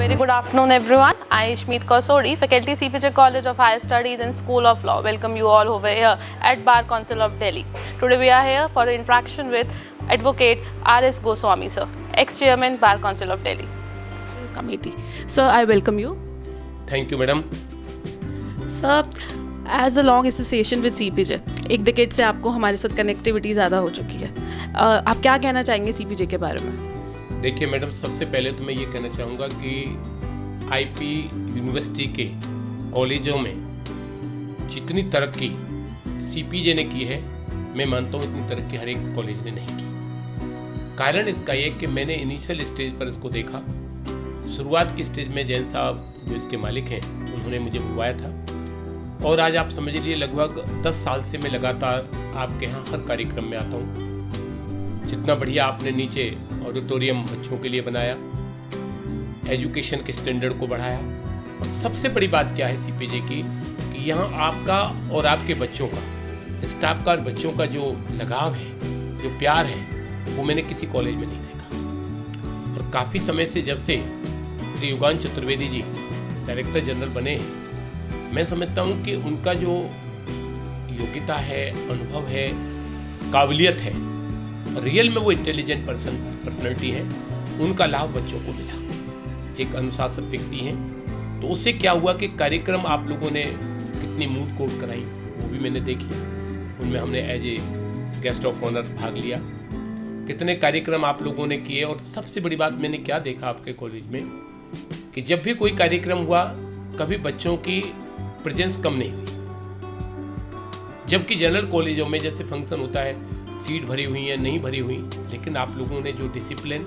very good afternoon, everyone. I, Ishmeet Kausori, Faculty CPJ College of Higher Studies and School of Law, welcome you all over here at Bar Council of Delhi. Today we are here for an interaction with Advocate R.S. Goswami, sir, ex-chairman Bar Council of Delhi Committee. Sir, I welcome you. Thank you, madam. Sir, as a long association with CPJ, एक decade से आपको हमारे साथ connectivity ज़्यादा हो चुकी है. आप क्या कहना चाहेंगे CPJ के बारे में? देखिए मैडम, सबसे पहले तो मैं ये कहना चाहूँगा कि IP यूनिवर्सिटी के कॉलेजों में जितनी तरक्की CPJ ने की है, मैं मानता हूँ इतनी तरक्की हर एक कॉलेज ने नहीं की. कारण इसका ये कि मैंने इनिशियल स्टेज पर इसको देखा. शुरुआत की स्टेज में जैन साहब जो इसके मालिक हैं, उन्होंने मुझे बुलवाया था और आज आप समझ लीजिए लगभग 10 साल से मैं लगातार आपके यहाँ हर कार्यक्रम में आता हूँ. जितना बढ़िया आपने नीचे ऑडिटोरियम बच्चों के लिए बनाया, एजुकेशन के स्टैंडर्ड को बढ़ाया, और सबसे बड़ी बात क्या है CPJ की कि यहाँ आपका और आपके बच्चों का, स्टाफ का और बच्चों का जो लगाव है, जो प्यार है, वो मैंने किसी कॉलेज में नहीं देखा. और काफ़ी समय से जब से श्री युगान चतुर्वेदी जी डायरेक्टर जनरल बने हैं, मैं समझता हूँ कि उनका जो योग्यता है, अनुभव है, काबिलियत है, रियल में वो इंटेलिजेंट पर्सनैलिटी है, उनका लाभ बच्चों को मिला. एक अनुशासित व्यक्ति हैं, तो उससे क्या हुआ कि कार्यक्रम आप लोगों ने कितनी मूड कोर्ट कराई वो भी मैंने देखी. उनमें हमने as a guest of honour भाग लिया. कितने कार्यक्रम आप लोगों ने किए. और सबसे बड़ी बात मैंने क्या देखा आपके कॉलेज में कि जब भी कोई कार्यक्रम हुआ, कभी बच्चों की प्रेजेंस कम नहीं हुई. जबकि जनरल कॉलेजों में जैसे फंक्शन होता है, सीट भरी हुई है, नहीं भरी हुई, लेकिन आप लोगों ने जो डिसिप्लिन,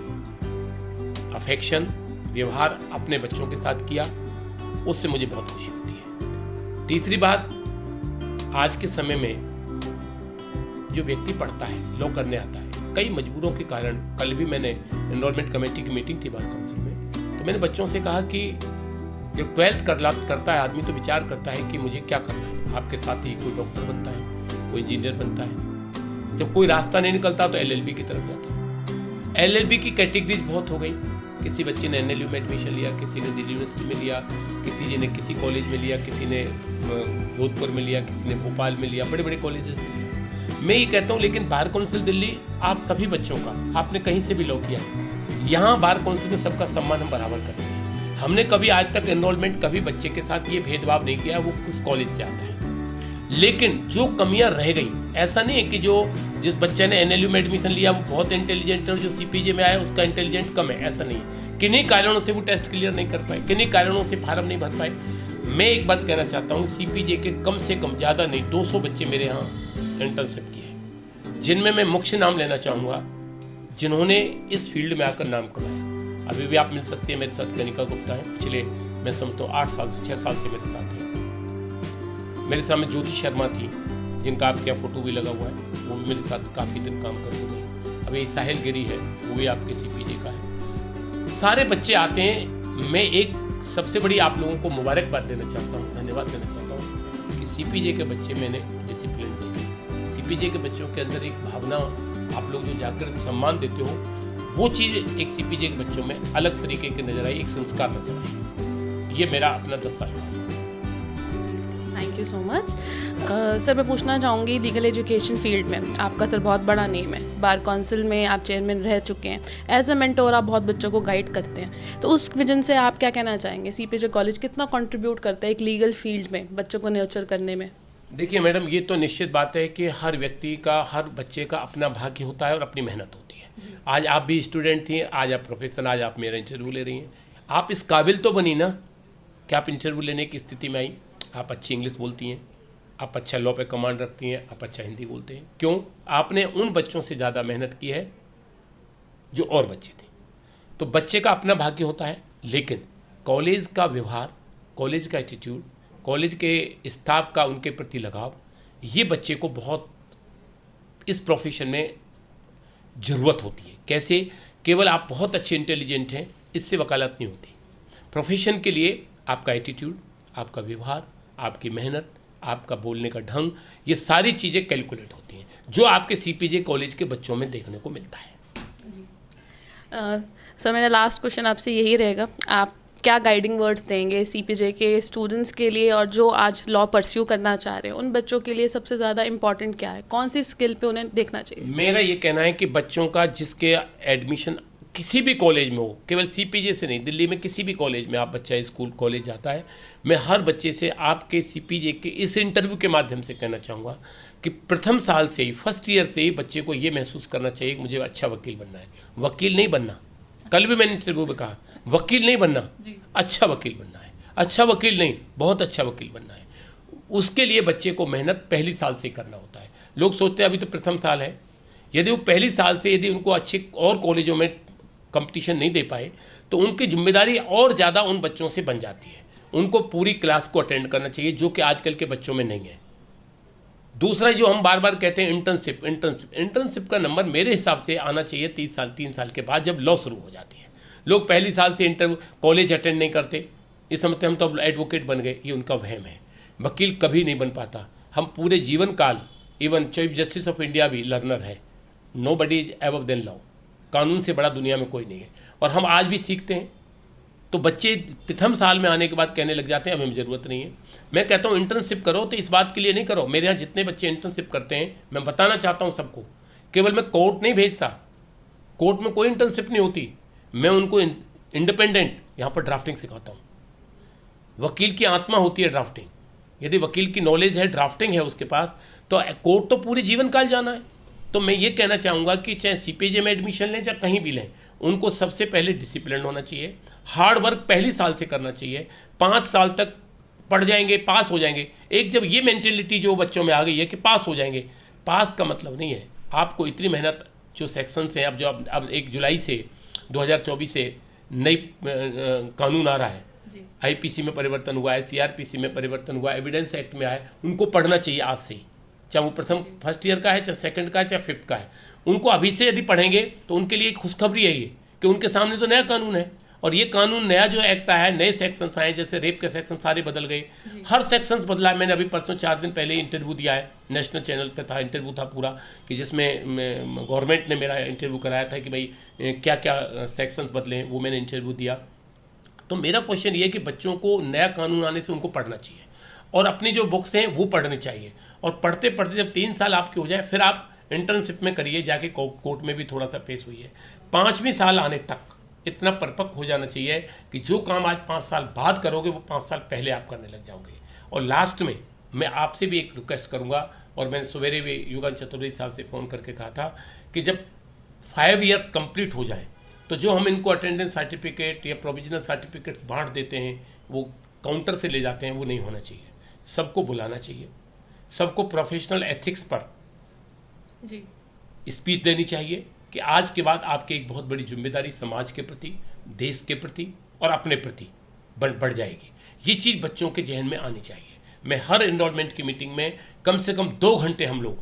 अफेक्शन, व्यवहार अपने बच्चों के साथ किया, उससे मुझे बहुत खुशी होती है. तीसरी बात, आज के समय में जो व्यक्ति पढ़ता है, लॉ करने आता है, कई मजबूरों के कारण, कल भी मैंने एनरोलमेंट कमेटी की मीटिंग थी बार काउंसिल में, तो मैंने बच्चों से कहा कि जब 12th करता है आदमी तो विचार करता है कि मुझे क्या करना है. आपके साथ ही कोई डॉक्टर बनता है, कोई इंजीनियर बनता है. जब कोई रास्ता नहीं निकलता तो LLB की तरफ जाता है. LLB की कैटेगरीज बहुत हो गई. किसी बच्चे ने NLU में एडमिशन लिया, किसी ने दिल्ली यूनिवर्सिटी में लिया, किसी ने किसी कॉलेज में लिया, किसी ने जोधपुर में लिया, किसी ने भोपाल में लिया, बड़े बड़े कॉलेजेस में लिया. मैं ये कहता हूँ लेकिन बार काउंसिल दिल्ली आप सभी बच्चों का, आपने कहीं से भी लॉ किया, यहाँ बार काउंसिल में सबका सम्मान हम बराबर करते हैं. हमने कभी आज तक एनरोलमेंट कभी बच्चे के साथ ये भेदभाव नहीं किया वो किस कॉलेज से आता है. लेकिन जो कमियां रह गई, ऐसा नहीं है कि जो जिस बच्चे ने NLU में एडमिशन लिया वो बहुत इंटेलिजेंट है और जो CPJ में आया उसका इंटेलिजेंट कम है, ऐसा नहीं है. किन्हीं कारणों से वो टेस्ट क्लियर नहीं कर पाए, किन्हीं कारणों से फार्म नहीं भर पाए. मैं एक बात कहना चाहता हूँ, CPJ के कम से कम, ज़्यादा नहीं, 200 बच्चे मेरे यहाँ इंटर्नशिप किए, जिनमें मैं मुख्य नाम लेना चाहूँगा जिन्होंने इस फील्ड में आकर नाम कमाया. अभी भी आप मिल सकते हैं, मेरे साथ कनिका गुप्ता है, पिछले मैं समझता हूँ 6 साल से मेरे साथ हैं. मेरे सामने ज्योति शर्मा थी, जिनका आपके यहाँ फोटो भी लगा हुआ है, वो भी मेरे साथ काफ़ी दिन काम करते हुए. अभी साहिल गिरी है, वो भी आपके CPJ का है. सारे बच्चे आते हैं. मैं एक सबसे बड़ी आप लोगों को मुबारकबाद देना चाहता हूँ, धन्यवाद देना चाहता हूँ कि CPJ के बच्चे मैंने डिसिप्लिन देखे. CPJ के बच्चों के अंदर एक भावना, आप लोग जो जाकर सम्मान देते हो, वो चीज़ एक CPJ के बच्चों में अलग तरीके की नजर आई, एक संस्कार नजर आई. ये मेरा अपना 10 साल का. Thank you so much. Sir, मैं पूछना चाहूँगी, लीगल एजुकेशन फील्ड में आपका सर बहुत बड़ा नेम है. बार काउंसिल में आप चेयरमैन रह चुके हैं. एज अ मेंटोर आप बहुत बच्चों को गाइड करते हैं, तो उस विजन से आप क्या कहना चाहेंगे, CPJ कॉलेज कितना कंट्रीब्यूट करता है एक लीगल फील्ड में बच्चों को नर्चर करने में? देखिए मैडम, ये तो निश्चित बात है कि हर व्यक्ति का, हर बच्चे का अपना भाग्य होता है और अपनी मेहनत होती है. आज आप भी स्टूडेंट थी, आज आप प्रोफेसर, आज आप मेरा इंटरव्यू ले रही हैं. आप इस काबिल तो बनी ना कि आप इंटरव्यू लेने की स्थिति में आई. आप अच्छी इंग्लिश बोलती हैं, आप अच्छा लॉ पे कमांड रखती हैं, आप अच्छा हिंदी बोलते हैं. क्यों? आपने उन बच्चों से ज़्यादा मेहनत की है जो और बच्चे थे. तो बच्चे का अपना भाग्य होता है, लेकिन कॉलेज का व्यवहार, कॉलेज का एटीट्यूड, कॉलेज के स्टाफ का उनके प्रति लगाव, ये बच्चे को बहुत इस प्रोफेशन में ज़रूरत होती है. कैसे? केवल आप बहुत अच्छे इंटेलिजेंट हैं, इससे वकालत नहीं होती. प्रोफेशन के लिए आपका एटीट्यूड, आपका व्यवहार, आपकी मेहनत, आपका बोलने का ढंग, ये सारी चीज़ें कैलकुलेट होती हैं, जो आपके CPJ कॉलेज के बच्चों में देखने को मिलता है. सर, मेरा लास्ट क्वेश्चन आपसे यही रहेगा, आप क्या गाइडिंग वर्ड्स देंगे सीपीजे के स्टूडेंट्स के लिए, और जो आज लॉ परस्यू करना चाह रहे हैं उन बच्चों के लिए सबसे ज़्यादा इंपॉर्टेंट क्या है, कौन सी स्किल पे उन्हें देखना चाहिए? मेरा ये कहना है कि बच्चों का जिसके एडमिशन किसी भी कॉलेज में हो, केवल सीपीजे से नहीं, दिल्ली में किसी भी कॉलेज में आप बच्चा स्कूल कॉलेज जाता है, मैं हर बच्चे से आपके सीपीजे के इस इंटरव्यू के माध्यम से कहना चाहूँगा कि प्रथम साल से ही, फर्स्ट ईयर से ही बच्चे को ये महसूस करना चाहिए कि मुझे अच्छा वकील बनना है। वकील नहीं बनना, कल भी मैंने इंटरव्यू में कहा, वकील नहीं बनना, अच्छा वकील बनना है। अच्छा वकील नहीं, बहुत अच्छा वकील बनना है। उसके लिए बच्चे को मेहनत पहली साल से करना होता है। लोग सोचते हैं अभी तो प्रथम साल है, यदि वो पहली साल से यदि उनको अच्छे और कॉलेजों में कंपटीशन नहीं दे पाए तो उनकी जिम्मेदारी और ज़्यादा उन बच्चों से बन जाती है। उनको पूरी क्लास को अटेंड करना चाहिए, जो कि आजकल के बच्चों में नहीं है। दूसरा जो हम बार बार कहते हैं इंटर्नशिप का नंबर मेरे हिसाब से आना चाहिए 3 साल के बाद, जब लॉ शुरू हो जाती है। लोग पहली साल से कॉलेज अटेंड नहीं करते, इस समझते हम तो अब एडवोकेट बन गए, ये उनका वहम है। वकील कभी नहीं बन पाता। हम पूरे जीवन काल, even chief justice of India भी लर्नर है। Nobody is above than law. कानून से बड़ा दुनिया में कोई नहीं है, और हम आज भी सीखते हैं। तो बच्चे प्रथम साल में आने के बाद कहने लग जाते हैं हमें ज़रूरत नहीं है। मैं कहता हूँ इंटर्नशिप करो, तो इस बात के लिए नहीं करो। मेरे यहाँ जितने बच्चे इंटर्नशिप करते हैं, मैं बताना चाहता हूँ सबको, केवल मैं कोर्ट नहीं भेजता, कोर्ट में कोई इंटर्नशिप नहीं होती। मैं उनको इंडिपेंडेंट यहाँ पर ड्राफ्टिंग सिखाता हूँ। वकील की आत्मा होती है ड्राफ्टिंग। यदि वकील की नॉलेज है, ड्राफ्टिंग है उसके पास, तो कोर्ट तो पूरे जीवन काल जाना है। तो मैं ये कहना चाहूँगा कि चाहे सीपीजे में एडमिशन लें चाहे कहीं भी लें, उनको सबसे पहले डिसिप्लिन होना चाहिए। हार्ड वर्क पहली साल से करना चाहिए। 5 साल तक पढ़ जाएंगे, पास हो जाएंगे। एक जब ये मेंटेलिटी जो बच्चों में आ गई है कि पास हो जाएंगे, पास का मतलब नहीं है। आपको इतनी मेहनत, जो सेक्शंस हैं, अब 1 जुलाई से 2024 से नई कानून आ रहा है, आईपीसी में परिवर्तन हुआ है, सीआरपीसी में परिवर्तन हुआ है, एविडेंस एक्ट में आया है, उनको पढ़ना चाहिए आज से ही। चाहे वो फर्स्ट ईयर का है, चाहे सेकंड का है, चाहे 5th का है। उनको अभी से यदि पढ़ेंगे तो उनके लिए खुशखबरी है ये, कि उनके सामने तो नया कानून है। और ये कानून नया जो एक्ट आया है, नए सेक्शंस आए, जैसे रेप के सेक्शन सारे बदल गए, हर सेक्शंस बदला है। मैंने अभी परसों 4 दिन पहले इंटरव्यू दिया है, नेशनल चैनल पे था, इंटरव्यू था पूरा, कि जिसमें गवर्नमेंट ने मेरा इंटरव्यू कराया था कि भाई क्या क्या सेक्शंस बदले हैं, वो मैंने इंटरव्यू दिया। तो मेरा क्वेश्चन ये है कि बच्चों को नया कानून आने से उनको पढ़ना चाहिए, और अपनी जो बुक्स हैं वो पढ़नी चाहिए। और पढ़ते पढ़ते जब 3 साल आपके हो जाए, फिर आप इंटर्नशिप में करिए, जाके कोर्ट में भी थोड़ा सा पेश हुई है। 5वीं साल आने तक इतना परिपक्व हो जाना चाहिए कि जो काम आज 5 साल बाद करोगे, वो 5 साल पहले आप करने लग जाओगे। और लास्ट में मैं आपसे भी एक रिक्वेस्ट करूँगा, और मैंने सवेरे भी युगन चतुर्वेदी साहब से फ़ोन करके कहा था कि जब 5 ईयर्स कंप्लीट हो जाए, तो जो हम इनको अटेंडेंस सर्टिफिकेट या प्रोविजनल सर्टिफिकेट्स बांट देते हैं, वो काउंटर से ले जाते हैं, वो नहीं होना चाहिए। सबको बुलाना चाहिए, सबको प्रोफेशनल एथिक्स पर स्पीच देनी चाहिए कि आज के बाद आपकी एक बहुत बड़ी जिम्मेदारी समाज के प्रति, देश के प्रति और अपने प्रति बढ़ जाएगी। ये चीज़ बच्चों के जहन में आनी चाहिए। मैं हर एनरोलमेंट की मीटिंग में कम से कम 2 घंटे हम लोग,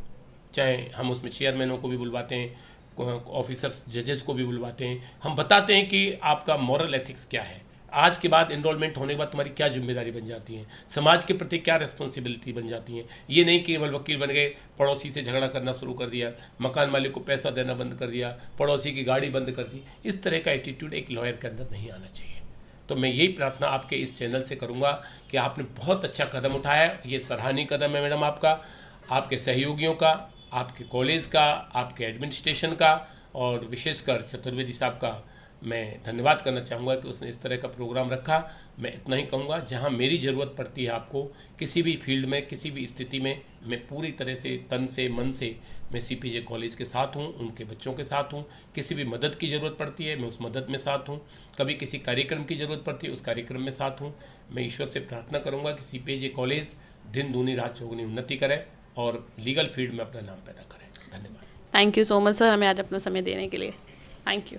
चाहे हम उसमें चेयरमैनों को भी बुलवाते हैं, ऑफिसर्स जजेस को भी बुलवाते हैं, हम बताते हैं कि आपका मॉरल एथिक्स क्या है, आज के बाद एनरोलमेंट होने के बाद तुम्हारी क्या जिम्मेदारी बन जाती है, समाज के प्रति क्या रिस्पॉन्सिबिलिटी बन जाती है। ये नहीं कि केवल वकील बन गए, पड़ोसी से झगड़ा करना शुरू कर दिया, मकान मालिक को पैसा देना बंद कर दिया, पड़ोसी की गाड़ी बंद कर दी। इस तरह का एटीट्यूड एक लॉयर के अंदर नहीं आना चाहिए। तो मैं यही प्रार्थना आपके इस चैनल से करूँगा कि आपने बहुत अच्छा कदम उठाया है। ये सराहनीय कदम है मैडम आपका, आपके सहयोगियों का, आपके कॉलेज का, आपके एडमिनिस्ट्रेशन का, और विशेषकर चतुर्वेदी साहब का मैं धन्यवाद करना चाहूँगा कि उसने इस तरह का प्रोग्राम रखा। मैं इतना ही कहूँगा, जहाँ मेरी ज़रूरत पड़ती है आपको किसी भी फील्ड में, किसी भी स्थिति में, मैं पूरी तरह से तन से मन से मैं सीपीजे कॉलेज के साथ हूँ, उनके बच्चों के साथ हूँ। किसी भी मदद की ज़रूरत पड़ती है, मैं उस मदद में साथ हूँ। कभी किसी कार्यक्रम की ज़रूरत पड़ती है, उस कार्यक्रम में साथ हूँ। मैं ईश्वर से प्रार्थना करूँगा कि सीपीजे कॉलेज दिन दूनी रात चौगुनी उन्नति करे और लीगल फील्ड में अपना नाम पैदा करें। धन्यवाद। Thank you so much sir, हमें आज अपना समय देने के लिए। Thank you.